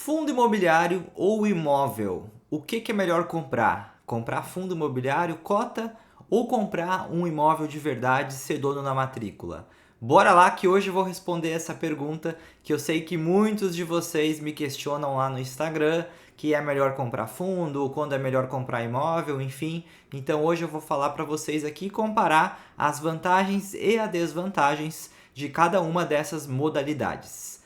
Fundo imobiliário ou imóvel? O que é melhor comprar? Comprar fundo imobiliário, cota ou comprar um imóvel de verdade e ser dono na matrícula? Bora lá que hoje eu vou responder essa pergunta que eu sei que muitos de vocês me questionam lá no Instagram, que é melhor comprar fundo, ou quando é melhor comprar imóvel, enfim. Então hoje eu vou falar para vocês aqui comparar as vantagens e as desvantagens de cada uma dessas modalidades.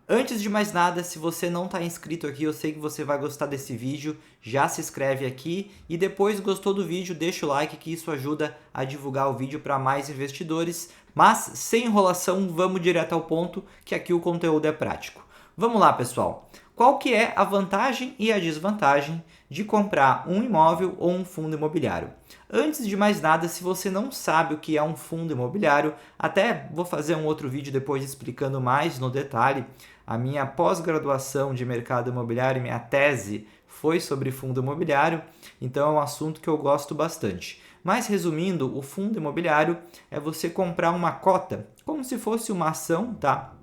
Antes de mais nada, se você não está inscrito aqui, eu sei que você vai gostar desse vídeo, já se inscreve aqui e depois gostou do vídeo, deixa o like que isso ajuda a divulgar o vídeo para mais investidores. Mas sem enrolação, vamos direto ao ponto, que aqui o conteúdo é prático. Vamos lá, pessoal. Qual que é a vantagem e a desvantagem de comprar um imóvel ou um fundo imobiliário? Antes de mais nada, se você não sabe o que é um fundo imobiliário, até vou fazer um outro vídeo depois explicando mais no detalhe. A minha pós-graduação de mercado imobiliário, minha tese foi sobre fundo imobiliário, então é um assunto que eu gosto bastante. Mas resumindo, o fundo imobiliário é você comprar uma cota, como se fosse uma ação, tá?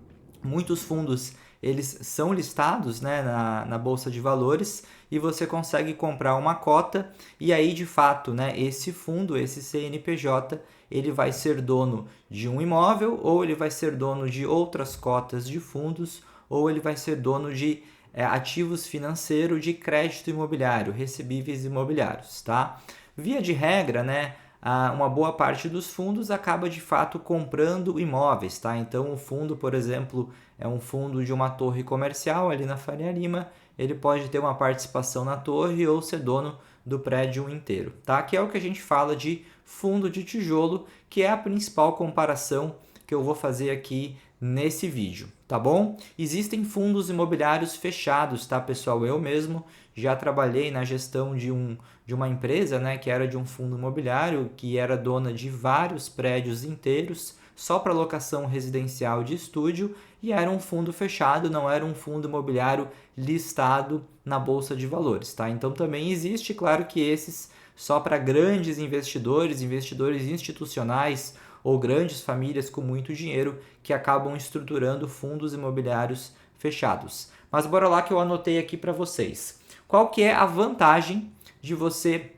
Muitos fundos eles são listados, né, na Bolsa de Valores e você consegue comprar uma cota e aí de fato, né, esse fundo, esse CNPJ, ele vai ser dono de um imóvel ou ele vai ser dono de outras cotas de fundos ou ele vai ser dono de ativos financeiros de crédito imobiliário, recebíveis imobiliários, tá? Via de regra, né, uma boa parte dos fundos acaba de fato comprando imóveis, tá? Então o fundo, por exemplo, é um fundo de uma torre comercial ali na Faria Lima, ele pode ter uma participação na torre ou ser dono do prédio inteiro, tá? Que é o que a gente fala de fundo de tijolo, que é a principal comparação que eu vou fazer aqui nesse vídeo, tá bom? Existem fundos imobiliários fechados, tá, pessoal? Eu mesmo já trabalhei na gestão de uma empresa, né, que era de um fundo imobiliário, que era dona de vários prédios inteiros, só para locação residencial de estúdio, e era um fundo fechado, não era um fundo imobiliário listado na Bolsa de Valores, tá? Então também existe, claro que esses só para grandes investidores, investidores institucionais ou grandes famílias com muito dinheiro que acabam estruturando fundos imobiliários fechados. Mas bora lá que eu anotei aqui para vocês. Qual que é a vantagem de você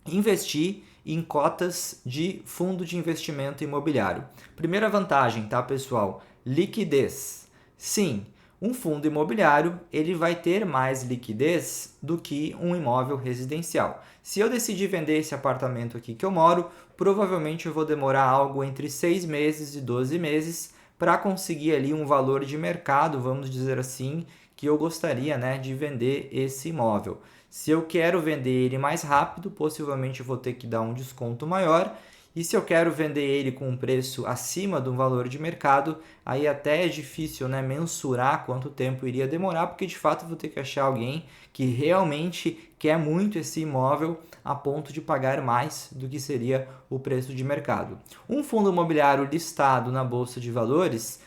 investir em cotas de fundo de investimento imobiliário? Primeira vantagem, tá, pessoal? Liquidez. Sim, um fundo imobiliário ele vai ter mais liquidez do que um imóvel residencial. Se eu decidir vender esse apartamento aqui que eu moro, provavelmente eu vou demorar algo entre 6 meses e 12 meses para conseguir ali um valor de mercado, vamos dizer assim, que eu gostaria, né, de vender esse imóvel. Se eu quero vender ele mais rápido, possivelmente eu vou ter que dar um desconto maior. E se eu quero vender ele com um preço acima do valor de mercado, aí até é difícil, né, mensurar quanto tempo iria demorar, porque de fato eu vou ter que achar alguém que realmente quer muito esse imóvel a ponto de pagar mais do que seria o preço de mercado. Um fundo imobiliário listado na Bolsa de Valores,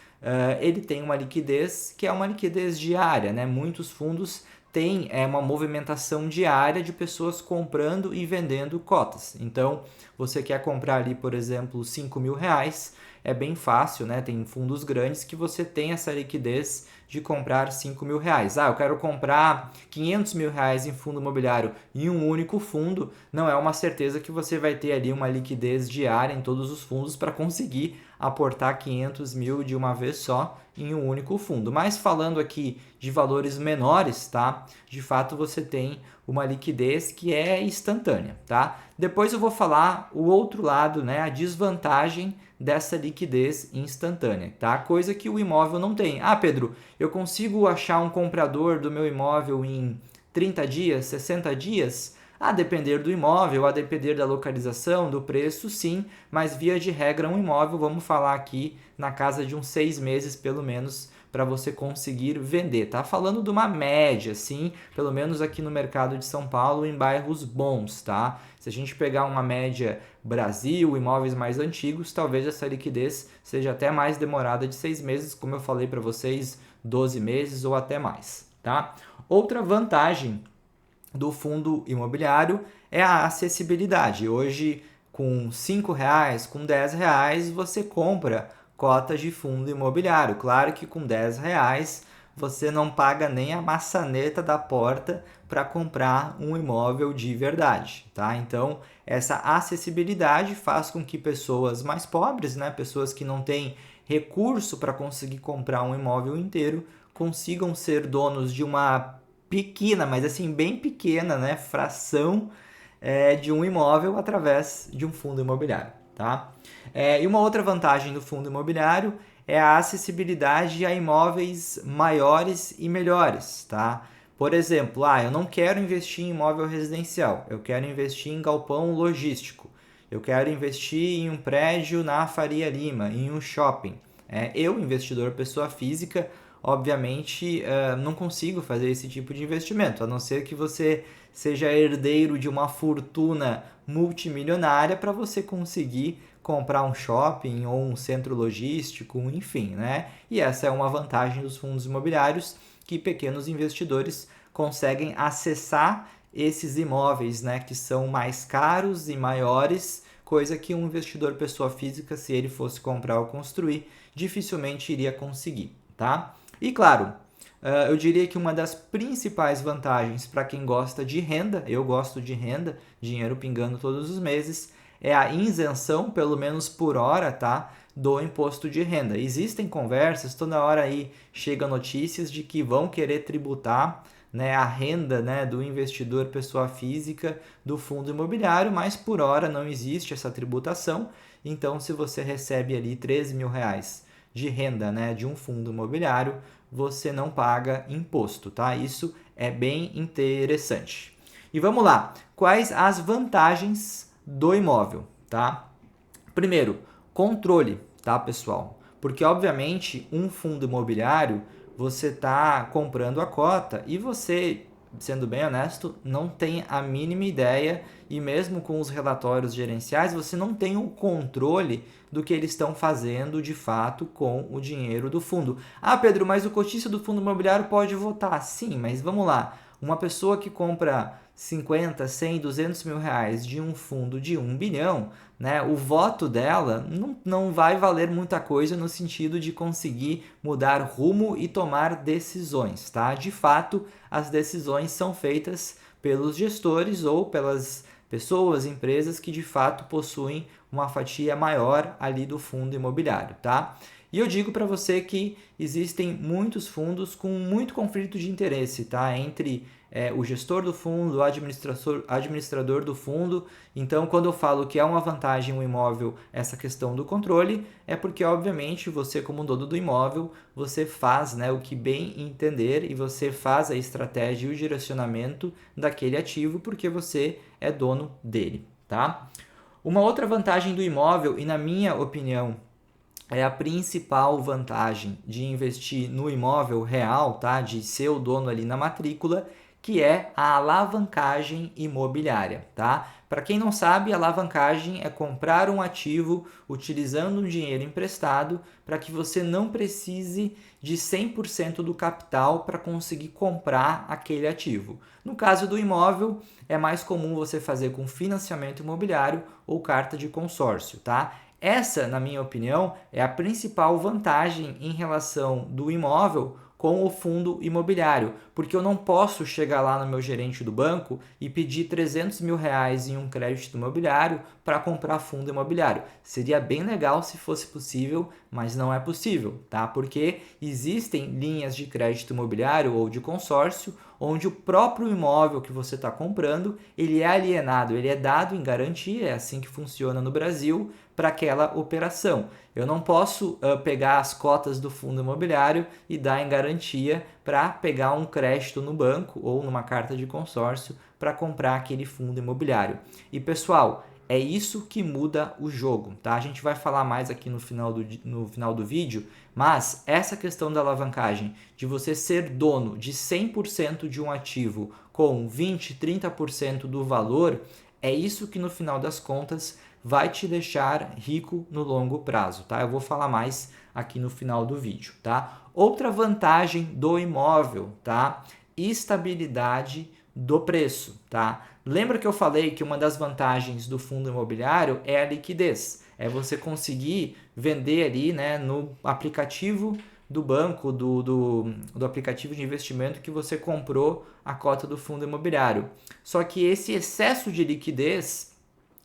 ele tem uma liquidez que é uma liquidez diária, né? Muitos fundos têm uma movimentação diária de pessoas comprando e vendendo cotas. Então, você quer comprar ali, por exemplo, 5 mil reais, é bem fácil, né? Tem fundos grandes que você tem essa liquidez de comprar 5 mil reais. Ah, eu quero comprar 500 mil reais em fundo imobiliário em um único fundo. Não é uma certeza que você vai ter ali uma liquidez diária em todos os fundos para conseguir aportar 500 mil de uma vez só em um único fundo. Mas falando aqui de valores menores, tá? De fato você tem uma liquidez que é instantânea, tá? Depois eu vou falar o outro lado, né? A desvantagem dessa liquidez instantânea, tá? Coisa que o imóvel não tem. Ah, Pedro, eu consigo achar um comprador do meu imóvel em 30 dias, 60 dias? A depender do imóvel, a depender da localização, do preço, sim, mas via de regra um imóvel, vamos falar aqui, na casa de uns 6 meses pelo menos, para você conseguir vender. Tá falando de uma média, sim, pelo menos aqui no mercado de São Paulo, em bairros bons, tá? Se a gente pegar uma média Brasil, imóveis mais antigos, talvez essa liquidez seja até mais demorada de 6 meses, como eu falei para vocês, 12 meses ou até mais, tá? Outra vantagem do fundo imobiliário é a acessibilidade. Hoje, com 5 reais, com 10 reais, você compra cotas de fundo imobiliário. Claro que com 10 reais você não paga nem a maçaneta da porta para comprar um imóvel de verdade, tá? Então, essa acessibilidade faz com que pessoas mais pobres, né, pessoas que não têm recurso para conseguir comprar um imóvel inteiro, consigam ser donos de uma pequena, mas assim, bem pequena, né, fração de um imóvel através de um fundo imobiliário, tá? E uma outra vantagem do fundo imobiliário é a acessibilidade a imóveis maiores e melhores, tá? Por exemplo, eu não quero investir em imóvel residencial, eu quero investir em galpão logístico, eu quero investir em um prédio na Faria Lima, em um shopping. Eu, investidor pessoa física, obviamente não consigo fazer esse tipo de investimento, a não ser que você seja herdeiro de uma fortuna multimilionária para você conseguir comprar um shopping ou um centro logístico, enfim, né? E essa é uma vantagem dos fundos imobiliários, que pequenos investidores conseguem acessar esses imóveis, né, que são mais caros e maiores, coisa que um investidor pessoa física, se ele fosse comprar ou construir, dificilmente iria conseguir, tá? E claro, eu diria que uma das principais vantagens para quem gosta de renda, eu gosto de renda, dinheiro pingando todos os meses, é a isenção, pelo menos por hora, tá, do imposto de renda. Existem conversas, toda hora aí chega notícias de que vão querer tributar, né, a renda, né, do investidor pessoa física do fundo imobiliário, mas por hora não existe essa tributação. Então, se você recebe ali 13 mil reais de renda, né, de um fundo imobiliário, você não paga imposto, tá? Isso é bem interessante. E vamos lá, quais as vantagens do imóvel, tá? Primeiro, controle, tá, pessoal? Porque, obviamente, um fundo imobiliário, você está comprando a cota e você, sendo bem honesto, não tem a mínima ideia, e mesmo com os relatórios gerenciais, você não tem o controle do que eles estão fazendo de fato com o dinheiro do fundo. Pedro, mas o cotista do fundo imobiliário pode votar. Sim, mas vamos lá. Uma pessoa que compra 50, 100, 200 mil reais de um fundo de 1 bilhão, né, o voto dela não vai valer muita coisa no sentido de conseguir mudar rumo e tomar decisões, tá? De fato, as decisões são feitas pelos gestores ou pelas pessoas, empresas que de fato possuem uma fatia maior ali do fundo imobiliário, tá? E eu digo para você que existem muitos fundos com muito conflito de interesse, tá? Entre o gestor do fundo, o administrador do fundo. Então, quando eu falo que é uma vantagem um imóvel, essa questão do controle, é porque, obviamente, você como dono do imóvel, você faz, né, o que bem entender e você faz a estratégia e o direcionamento daquele ativo porque você é dono dele, tá? Uma outra vantagem do imóvel, e na minha opinião, é a principal vantagem de investir no imóvel real, tá? De ser o dono ali na matrícula, que é a alavancagem imobiliária, tá? Para quem não sabe, a alavancagem é comprar um ativo utilizando um dinheiro emprestado para que você não precise de 100% do capital para conseguir comprar aquele ativo. No caso do imóvel, é mais comum você fazer com financiamento imobiliário ou carta de consórcio, tá? Essa, na minha opinião, é a principal vantagem em relação do imóvel com o fundo imobiliário, porque eu não posso chegar lá no meu gerente do banco e pedir 300 mil reais em um crédito imobiliário para comprar fundo imobiliário. Seria bem legal se fosse possível, mas não é possível, tá? Porque existem linhas de crédito imobiliário ou de consórcio onde o próprio imóvel que você está comprando, ele é alienado, ele é dado em garantia, é assim que funciona no Brasil, para aquela operação. Eu não posso pegar as cotas do fundo imobiliário e dar em garantia para pegar um crédito no banco ou numa carta de consórcio para comprar aquele fundo imobiliário. E pessoal, é isso que muda o jogo, tá? A gente vai falar mais aqui no final do vídeo, mas essa questão da alavancagem, de você ser dono de 100% de um ativo com 20, 30% do valor, é isso que no final das contas vai te deixar rico no longo prazo, tá? Eu vou falar mais aqui no final do vídeo, tá? Outra vantagem do imóvel, tá? Estabilidade do preço, tá? Lembra que eu falei que uma das vantagens do fundo imobiliário é a liquidez, é você conseguir vender ali, né, no aplicativo do banco, do aplicativo de investimento que você comprou a cota do fundo imobiliário. Só que esse excesso de liquidez,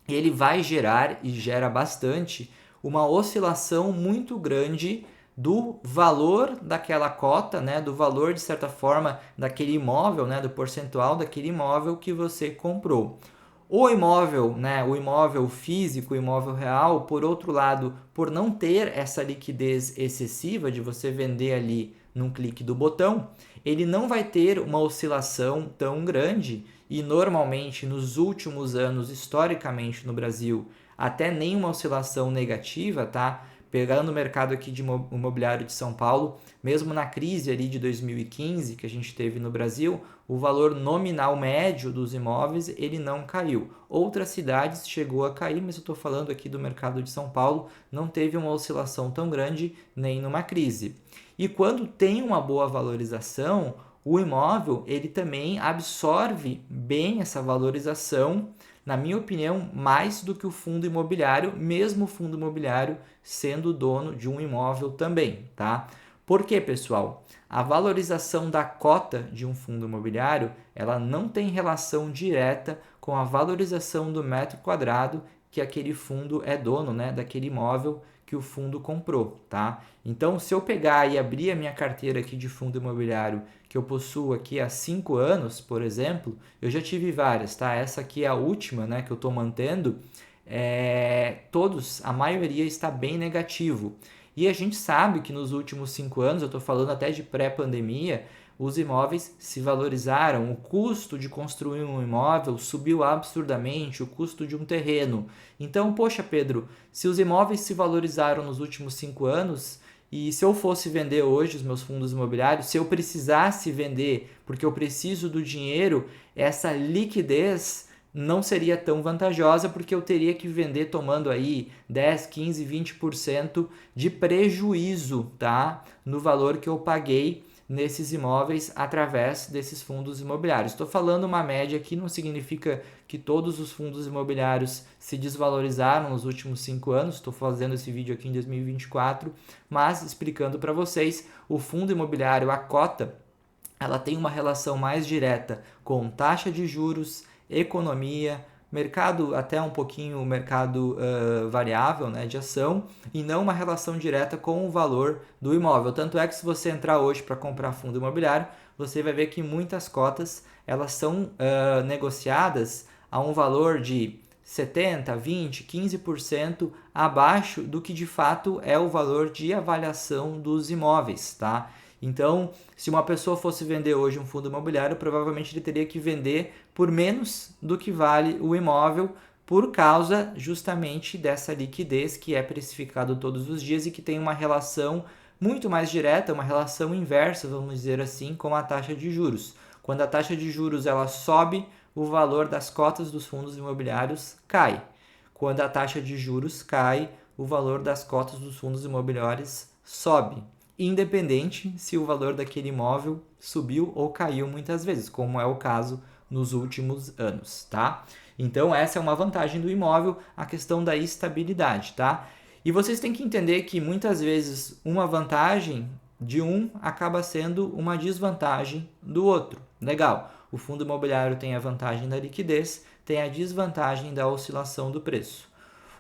ele vai gerar, e gera bastante, uma oscilação muito grande do valor daquela cota, né, do valor, de certa forma, daquele imóvel, né, do percentual daquele imóvel que você comprou. O imóvel, né, o imóvel físico, o imóvel real, por outro lado, por não ter essa liquidez excessiva de você vender ali num clique do botão, ele não vai ter uma oscilação tão grande e normalmente nos últimos anos, historicamente no Brasil, até nenhuma oscilação negativa, tá? Pegando o mercado aqui de imobiliário de São Paulo, mesmo na crise ali de 2015 que a gente teve no Brasil, o valor nominal médio dos imóveis ele não caiu. Outras cidades chegou a cair, mas eu estou falando aqui do mercado de São Paulo, não teve uma oscilação tão grande nem numa crise. E quando tem uma boa valorização, o imóvel ele também absorve bem essa valorização, na minha opinião, mais do que o fundo imobiliário, mesmo o fundo imobiliário sendo dono de um imóvel também, tá? Por quê, pessoal? A valorização da cota de um fundo imobiliário, ela não tem relação direta com a valorização do metro quadrado que aquele fundo é dono, né, daquele imóvel que o fundo comprou, tá? Então, se eu pegar e abrir a minha carteira aqui de fundo imobiliário que eu possuo aqui há 5 anos, por exemplo, eu já tive várias, tá? Essa aqui é a última, né, que eu estou mantendo. A maioria está bem negativo. E a gente sabe que nos últimos 5 anos, eu estou falando até de pré-pandemia, os imóveis se valorizaram, o custo de construir um imóvel subiu absurdamente, o custo de um terreno. Então, poxa, Pedro, se os imóveis se valorizaram nos últimos 5 anos, e se eu fosse vender hoje os meus fundos imobiliários, se eu precisasse vender porque eu preciso do dinheiro, essa liquidez não seria tão vantajosa porque eu teria que vender tomando aí 10, 15, 20% de prejuízo, tá? No valor que eu paguei nesses imóveis através desses fundos imobiliários. Estou falando uma média aqui, não significa que todos os fundos imobiliários se desvalorizaram nos últimos 5 anos, estou fazendo esse vídeo aqui em 2024, mas explicando para vocês, o fundo imobiliário, a cota, ela tem uma relação mais direta com taxa de juros, economia, mercado, até um pouquinho o mercado variável, né, de ação, e não uma relação direta com o valor do imóvel. Tanto é que se você entrar hoje para comprar fundo imobiliário, você vai ver que muitas cotas elas são negociadas a um valor de 70, 20, 15% abaixo do que de fato é o valor de avaliação dos imóveis, tá? Então, se uma pessoa fosse vender hoje um fundo imobiliário, provavelmente ele teria que vender por menos do que vale o imóvel, por causa justamente dessa liquidez que é precificado todos os dias e que tem uma relação muito mais direta, uma relação inversa, vamos dizer assim, com a taxa de juros. Quando a taxa de juros ela sobe, o valor das cotas dos fundos imobiliários cai. Quando a taxa de juros cai, o valor das cotas dos fundos imobiliários sobe, independente se o valor daquele imóvel subiu ou caiu muitas vezes, como é o caso nos últimos anos, tá? Então essa é uma vantagem do imóvel, a questão da estabilidade, tá? E vocês têm que entender que muitas vezes uma vantagem de um acaba sendo uma desvantagem do outro. Legal, o fundo imobiliário tem a vantagem da liquidez, tem a desvantagem da oscilação do preço.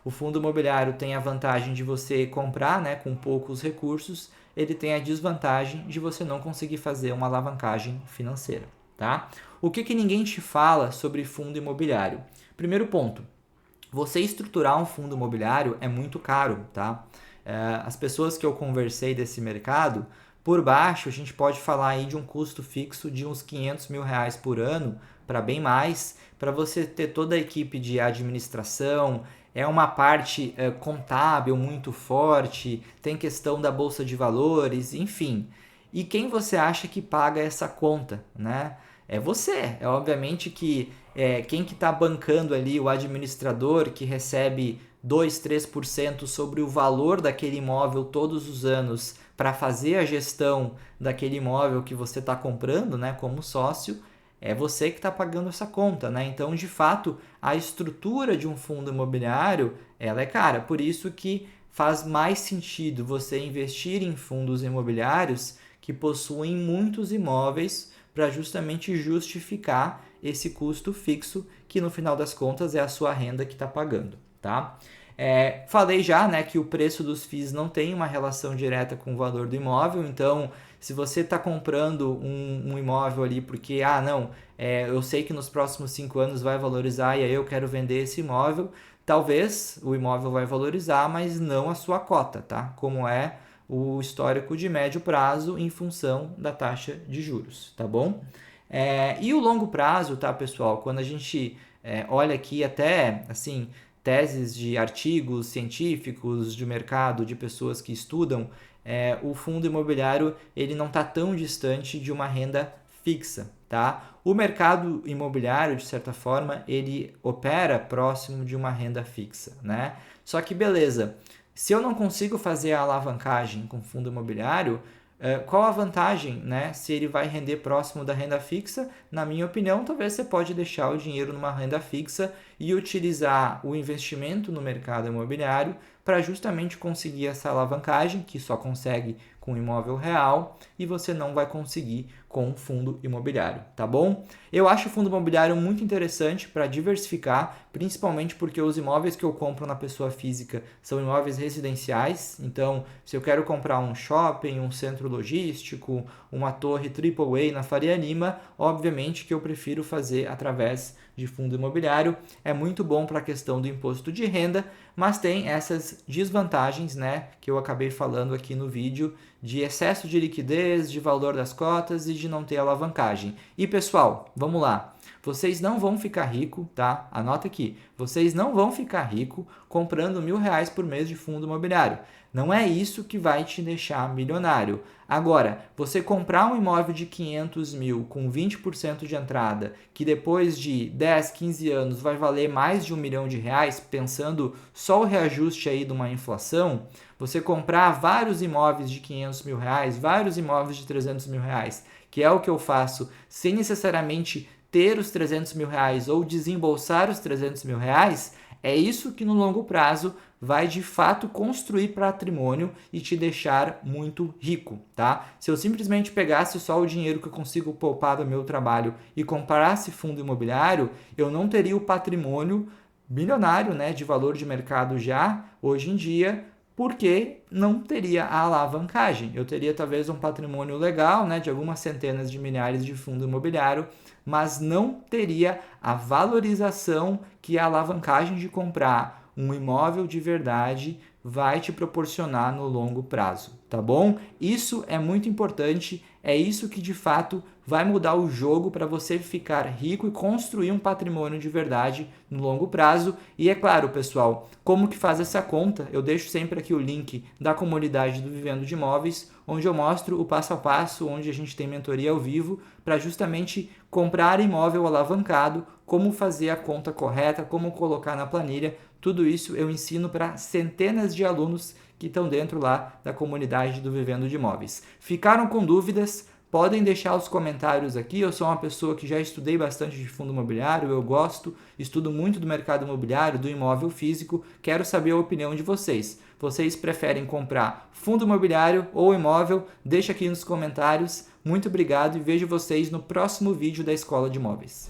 O fundo imobiliário tem a vantagem de você comprar, né, com poucos recursos, ele tem a desvantagem de você não conseguir fazer uma alavancagem financeira, tá? O que ninguém te fala sobre fundo imobiliário? Primeiro ponto, você estruturar um fundo imobiliário é muito caro, tá? As pessoas que eu conversei desse mercado, por baixo a gente pode falar aí de um custo fixo de uns 500 mil reais por ano, para bem mais, para você ter toda a equipe de administração, é uma parte contábil muito forte, tem questão da bolsa de valores, enfim. E quem você acha que paga essa conta, né? É você. É obviamente que quem que está bancando ali, o administrador que recebe 2, 3% sobre o valor daquele imóvel todos os anos para fazer a gestão daquele imóvel que você está comprando, né, como sócio, é você que está pagando essa conta, né? Então, de fato, a estrutura de um fundo imobiliário, ela é cara. Por isso que faz mais sentido você investir em fundos imobiliários que possuem muitos imóveis para justamente justificar esse custo fixo que no final das contas é a sua renda que está pagando, tá? Falei já, né, que o preço dos FIIs não tem uma relação direta com o valor do imóvel, então se você está comprando um imóvel ali porque, eu sei que nos próximos 5 anos vai valorizar e aí eu quero vender esse imóvel, talvez o imóvel vai valorizar, mas não a sua cota, tá? Como é o histórico de médio prazo em função da taxa de juros, tá bom? E o longo prazo, tá, pessoal? Quando a gente olha aqui até, assim, teses de artigos científicos de mercado, de pessoas que estudam, o fundo imobiliário ele não está tão distante de uma renda fixa, tá? O mercado imobiliário, de certa forma, ele opera próximo de uma renda fixa, né? Só que beleza, se eu não consigo fazer a alavancagem com fundo imobiliário, qual a vantagem, né? Se ele vai render próximo da renda fixa, na minha opinião, talvez você pode deixar o dinheiro numa renda fixa e utilizar o investimento no mercado imobiliário para justamente conseguir essa alavancagem, que só consegue com imóvel real e você não vai conseguir com fundo imobiliário, tá bom? Eu acho o fundo imobiliário muito interessante para diversificar, principalmente porque os imóveis que eu compro na pessoa física são imóveis residenciais, então se eu quero comprar um shopping, um centro logístico, uma torre AAA na Faria Lima, obviamente que eu prefiro fazer através de fundo imobiliário. É muito bom para a questão do imposto de renda, mas tem essas desvantagens, né, que eu acabei falando aqui no vídeo, de excesso de liquidez, de valor das cotas e de não ter alavancagem. E pessoal, vamos lá. Vocês não vão ficar rico, tá? Anota aqui. Vocês não vão ficar rico comprando R$1.000 por mês de fundo imobiliário. Não é isso que vai te deixar milionário. Agora, você comprar um imóvel de 500 mil com 20% de entrada, que depois de 10, 15 anos vai valer mais de R$1 milhão, pensando só o reajuste aí de uma inflação, você comprar vários imóveis de R$500 mil, vários imóveis de R$300 mil, que é o que eu faço, sem necessariamente ter os R$300 mil ou desembolsar os R$300 mil, é isso que no longo prazo vai de fato construir patrimônio e te deixar muito rico, tá? Se eu simplesmente pegasse só o dinheiro que eu consigo poupar do meu trabalho e comprasse fundo imobiliário, eu não teria o patrimônio milionário, né, de valor de mercado já hoje em dia, porque não teria a alavancagem. Eu teria talvez um patrimônio legal, né, de algumas centenas de milhares de fundo imobiliário, mas não teria a valorização que a alavancagem de comprar um imóvel de verdade vai te proporcionar no longo prazo, tá bom? Isso é muito importante, é isso que de fato vai mudar o jogo para você ficar rico e construir um patrimônio de verdade no longo prazo. E é claro, pessoal, como que faz essa conta? Eu deixo sempre aqui o link da comunidade do Vivendo de Imóveis, onde eu mostro o passo a passo, onde a gente tem mentoria ao vivo para justamente comprar imóvel alavancado, como fazer a conta correta, como colocar na planilha. Tudo isso eu ensino para centenas de alunos que estão dentro lá da comunidade do Vivendo de Imóveis. Ficaram com dúvidas? Podem deixar os comentários aqui. Eu sou uma pessoa que já estudei bastante de fundo imobiliário, eu gosto, estudo muito do mercado imobiliário, do imóvel físico. Quero saber a opinião de vocês. Vocês preferem comprar fundo imobiliário ou imóvel? Deixa aqui nos comentários. Muito obrigado e vejo vocês no próximo vídeo da Escola de Imóveis.